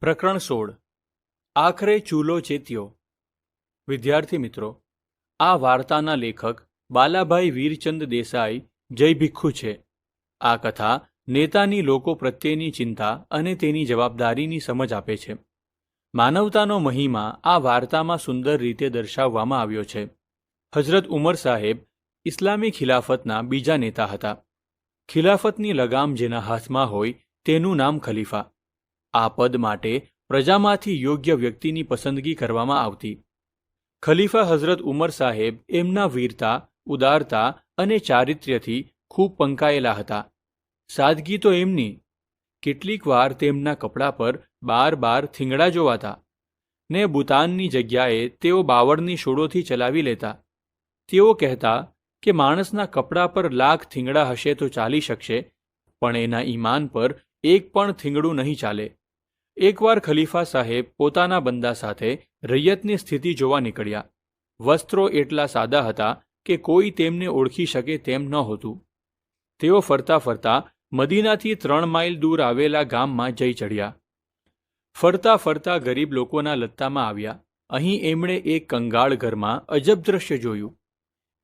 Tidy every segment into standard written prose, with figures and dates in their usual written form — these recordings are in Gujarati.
પ્રકરણ 16 આખરે ચૂલો ચેત્યો। વિદ્યાર્થી મિત્રો, આ વાર્તાના લેખક બાલાભાઈ વીરચંદ દેસાઈ જય ભિખ્ખુ છે। આ કથા નેતાની લોકો પ્રત્યેની ચિંતા અને તેની જવાબદારીની સમજ આપે છે। માનવતાનો મહિમા આ વાર્તામાં સુંદર રીતે દર્શાવવામાં આવ્યો છે। હઝરત ઉમર સાહેબ ઇસ્લામી ખિલાફતના બીજા નેતા હતા। ખિલાફતની લગામ જેના હાથમાં હોય તેનું નામ ખલીફા। આ પદ માટે પ્રજામાંથી યોગ્ય વ્યક્તિની પસંદગી કરવામાં આવતી। ખલીફા હઝરત ઉમર સાહેબ એમના વીરતા, ઉદારતા અને ચારિત્ર્યથી ખૂબ પંકાયેલા હતા। સાદગી તો એમની, કેટલીક વાર તેમના કપડા પર બાર થીંગડા જોવાતા ને બુતાનની જગ્યાએ તેઓ બાવળની શોળોથી ચલાવી લેતા। તેઓ કહેતા કે માણસના કપડા પર લાખ થીંગડા હશે તો ચાલી શકશે, પણ એના ઈમાન પર એક પણ થીંગડું નહીં ચાલે। એકવાર ખલીફા સાહેબ પોતાના બંદા સાથે રૈયતની સ્થિતિ જોવા નીકળ્યા। વસ્ત્રો એટલા સાદા હતા કે કોઈ તેમને ઓળખી શકે તેમ નહોતું। તેઓ ફરતા ફરતા મદીનાથી 3 માઇલ દૂર આવેલા ગામમાં જઈ ચડ્યા। ફરતા ફરતા ગરીબ લોકોના લત્તામાં આવ્યા। અહીં એમણે એક કંગાળ ઘરમાં અજબ દ્રશ્ય જોયું।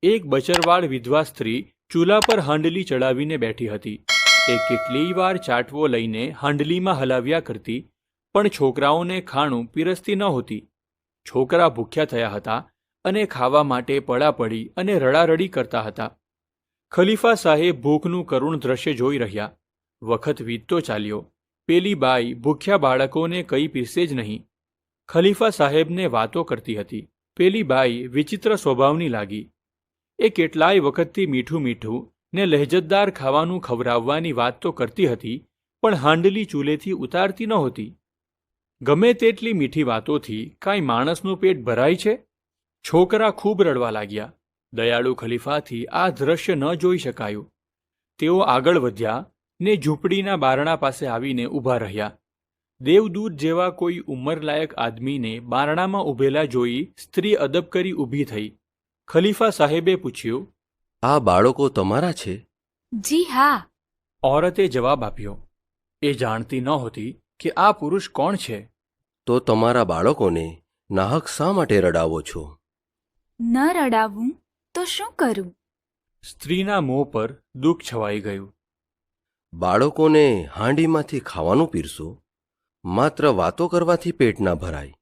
એક બચરવાળ વિધવા સ્ત્રી ચૂલા પર હાંડલી ચડાવીને બેઠી હતી। એ કેટલીય વાર ચાટવો લઈને હાંડલીમાં હલાવ્યા કરતી, પણ છોકરાઓને ખાણું પીરસતી નહોતી। છોકરા ભૂખ્યા થયા હતા અને ખાવા માટે પડાપડી અને રડારડી કરતા હતા। ખલીફા સાહેબ ભૂખનું કરુણ દ્રશ્ય જોઈ રહ્યા। વખત વીતતો ચાલ્યો। પેલી બાઈ ભૂખ્યા બાળકોને કંઈ પીરસે જ નહીં। ખલીફા સાહેબને વાતો કરતી હતી। પેલી બાઈ વિચિત્ર સ્વભાવની લાગી। એ કેટલાય વખતથી મીઠું મીઠું ને લહેજતદાર ખાવાનું ખવડાવવાની વાત તો કરતી હતી, પણ હાંડલી ચૂલેથી ઉતારતી નહોતી। ગમે તેટલી મીઠી વાતોથી કાંઈ માણસનું પેટ ભરાય છે? છોકરા ખૂબ રડવા લાગ્યા। દયાળુ ખલીફાથી આ દ્રશ્ય ન જોઈ શકાયું। તેઓ આગળ વધ્યા ને ઝૂંપડીના બારણા પાસે આવીને ઊભા રહ્યા। દેવદૂત જેવા કોઈ ઉંમરલાયક આદમીને બારણામાં ઊભેલા જોઈ સ્ત્રી અદબ કરી ઊભી થઈ। ખલીફા સાહેબે પૂછ્યું, આ બાળકો તમારા છે? જી હા। ઓરતે જવાબ આપ્યો। એ જાણતી નહોતી કે આ પુરુષ કોણ છે। તો તમારા બાળકોને નાહક શા માટે રડાવો છો? ન રડાવું તો શું કરું? સ્ત્રીના મોં પર દુઃખ છવાઈ ગયું। બાળકોને હાંડીમાંથી ખાવાનું પીરસો, માત્ર વાતો કરવાથી પેટ ના ભરાય।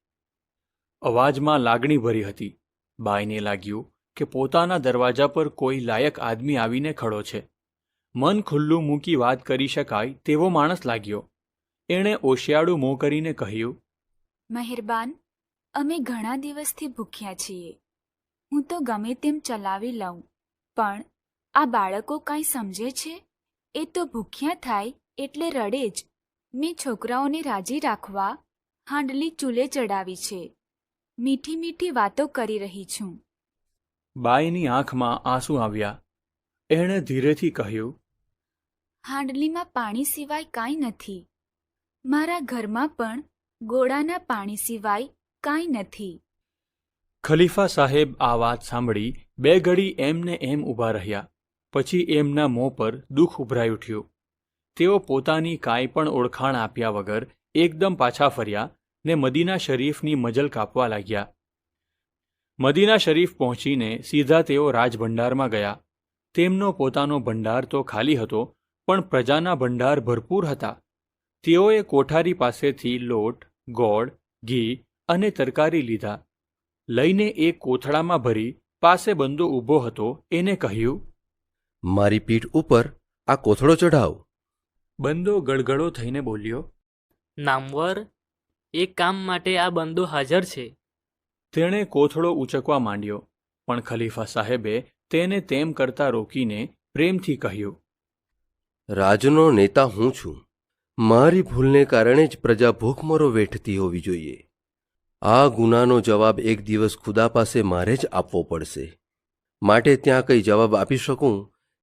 અવાજમાં લાગણી ભરી હતી। બાઈને લાગ્યું કે પોતાના દરવાજા પર કોઈ લાયક આદમી આવીને ખડો છે। મન ખુલ્લું મૂકી વાત કરી શકાય તેવો માણસ લાગ્યો। એણે ઓશિયાળું મોં કરીને કહ્યું, મહેરબાન, અમે ઘણા દિવસથી ભૂખ્યા છીએ। હું તો ગમે તેમ ચલાવી લઉં, પણ આ બાળકો કાંઈ સમજે છે? એ તો ભૂખ્યા થાય એટલે રડે જ। મેં છોકરાઓને રાજી રાખવા હાંડલી ચૂલે ચડાવી છે। મીઠી મીઠી વાતો કરી રહી છું। બાઈની આંખમાં આંસુ આવ્યા। એણે ધીરેથી કહ્યું, હાંડલીમાં પાણી સિવાય કાંઈ નથી। મારા ઘરમાં પણ ગોળાના પાણી સિવાય કાંઈ નથી। ખલીફા સાહેબ આ વાત સાંભળી 2 ઘડી એમને એમ ઊભા રહ્યા। પછી એમના મોં પર દુઃખ ઉભરાઈ ઉઠ્યું। તેઓ પોતાની કાંઈ પણ ઓળખાણ આપ્યા વગર એકદમ પાછા ફર્યા ને મદીના શરીફની મજલ કાપવા લાગ્યા। મદીના શરીફ પહોંચીને સીધા તેઓ રાજભંડારમાં ગયા। તેમનો પોતાનો ભંડાર તો ખાલી હતો, પણ પ્રજાના ભંડાર ભરપૂર હતા। તેઓએ કોઠારી પાસેથી લોટ, ગોળ, ઘી અને તરકારી લીધા। લઈને એક કોથળામાં ભરી પાસે બંદો ઊભો હતો એને કહ્યું, મારી પીઠ ઉપર આ કોથળો ચઢાવ। બંદો ગળગળો થઈને બોલ્યો, નામવર, એક કામ માટે આ બંદો હાજર છે। તેણે કોથળો ઊંચકવા માંડ્યો, પણ ખલીફા સાહેબે તેને તેમ કરતા રોકીને પ્રેમથી કહ્યું, રાજનો નેતા હું છું। મારી ભૂલને કારણે જ પ્રજા ભૂખમરો વેઠતી હોવી જોઈએ। આ ગુનાનો જવાબ એક દિવસ ખુદા પાસે મારે જ આપવો પડશે। માટે ત્યાં કંઈ જવાબ આપી શકું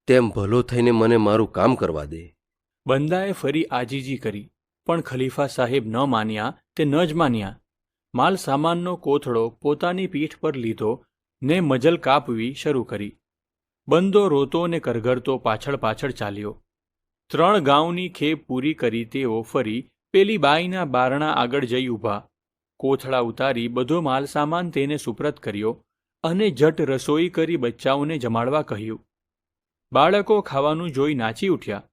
તેમ ભલો થઈને મને મારું કામ કરવા દે। બંદાએ ફરી આજીજી કરી, પણ ખલીફા સાહેબ ન માન્યા તે ન જ માન્યા। માલ સામાનનો કોથળો પોતાની પીઠ પર લીધો ને મજલ કાપવી શરૂ કરી। બંદો રોતો ને કરગરતો પાછળ પાછળ ચાલ્યો। 3 ગાઉની ખેપ પૂરી કરી તેઓ ફરી પેલી બાઈના બારણા આગળ જઈ ઊભા, કોથળા ઉતારી બધો માલસામાન તેને સુપ્રત કર્યો અને જટ રસોઈ કરી બચ્ચાઓને જમાડવા કહ્યું. બાળકો ખાવાનું જોઈ નાચી ઉઠ્યા.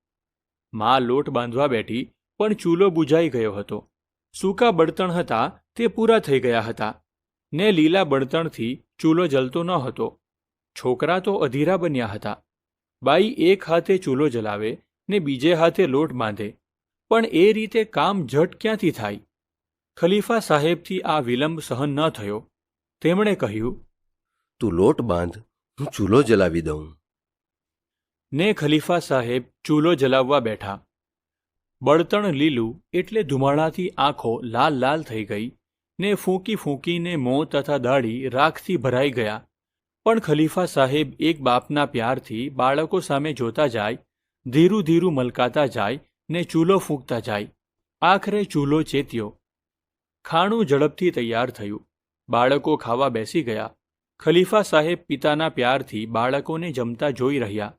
મા લોટ બાંધવા બેઠી, પણ ચૂલો બુઝાઈ ગયો હતો. સૂકા બળતણ હતા તે પૂરા થઈ ગયા હતા ને લીલા બળતણથી ચૂલો જલતો ન હતો. છોકરા તો અધીરા બન્યા હતા. બાઈ એક હાથે ચૂલો જલાવે ને બીજે હાથે લોટ બાંધે, પણ એ રીતે કામ ઝટ ક્યાંથી થાય? ખલીફા સાહેબથી આ વિલંબ સહન ન થયો. તેમણે કહ્યું, તું લોટ બાંધ, હું ચૂલો જલાવી દઉં. ને ખલીફા સાહેબ ચૂલો જલાવવા બેઠા. બળતણ લીલું એટલે ધુમાડાથી આંખો લાલ લાલ થઈ ગઈ ને ફૂંકી ફૂંકીને મોં તથા દાઢી રાખથી ભરાઈ ગયા. પણ ખલીફા સાહેબ એક બાપના પ્યારથી બાળકો સામે જોતા જાય, ધીરું ધીરું મલકાતા જાય ને ચૂલો ફૂંકતા જાય. આખરે ચૂલો ચેત્યો. ખાણું ઝડપથી તૈયાર થયું. બાળકો ખાવા બેસી ગયા. ખલીફા સાહેબ પિતાના પ્યારથી બાળકોને જમતા જોઈ રહ્યા.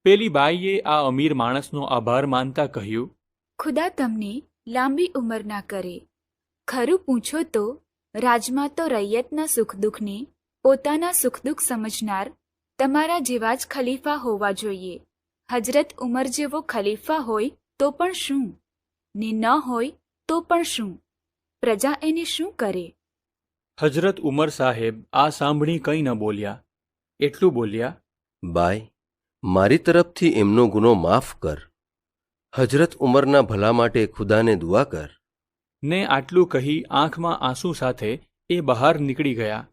પેલી બાઈએ આ અમીર માણસનો આભાર માનતા કહ્યું, ખુદા તમને લાંબી ઉંમર ના કરે. ખરું પૂછો તો રાજમાં તો રૈયતના સુખ દુઃખને પોતાના સુખ દુઃખ સમજનાર તમારા જેવા જ ખલીફા હોવા જોઈએ. હજરત ઉમર જેવો ખલીફા હોય તો પણ શું, ને ન હોય તો પણ શું? પ્રજા એને શું કરે? હજરત ઉમર સાહેબ આ સાંભળી કંઈ ન બોલ્યા. એટલું બોલ્યા, બાઈ, મારી તરફથી એમનો ગુનો માફ કર. હજરત ઉમરના ભલા માટે ખુદાને દુઆ કર. ને આટલું કહી આંખમાં આંસુ સાથે એ બહાર નીકળી ગયા.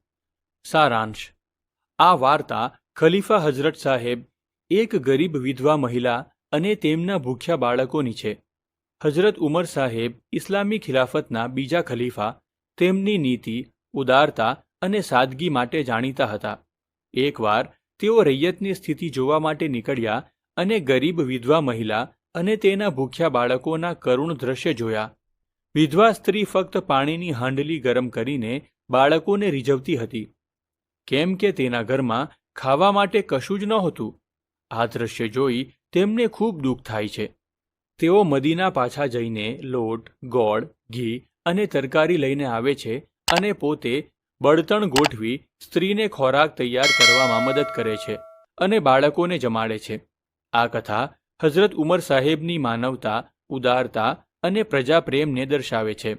સારાંશ: આ વાર્તા ખલીફા હજરત સાહેબ, એક ગરીબ વિધવા મહિલા અને તેમના ભૂખ્યા બાળકોની છે. હજરત ઉમર સાહેબ ઇસ્લામી ખિલાફતના બીજા ખલીફા. તેમની નીતિ, ઉદારતા અને સાદગી માટે જાણીતા હતા. એકવાર તેઓ રૈયતની સ્થિતિ જોવા માટે નીકળ્યા અને ગરીબ વિધવા મહિલા અને તેના ભૂખ્યા બાળકોના કરુણ દ્રશ્ય જોયા. વિધવા સ્ત્રી ફક્ત પાણીની હાંડલી ગરમ કરીને બાળકોને રીઝવતી હતી, કેમ કે તેના ઘરમાં ખાવા માટે કશું જ નહોતું. આ દ્રશ્ય જોઈ તેમને ખૂબ દુઃખ થાય છે. તેઓ મદીના પાછા જઈને લોટ, ગોળ, ઘી અને તરકારી લઈને આવે છે અને પોતે બળતણ ગોઠવી સ્ત્રીને ખોરાક તૈયાર કરવામાં મદદ કરે છે અને બાળકોને જમાડે છે. આ કથા હઝરત ઉમર સાહેબની માનવતા, ઉદારતા અને પ્રજાપ્રેમને દર્શાવે છે.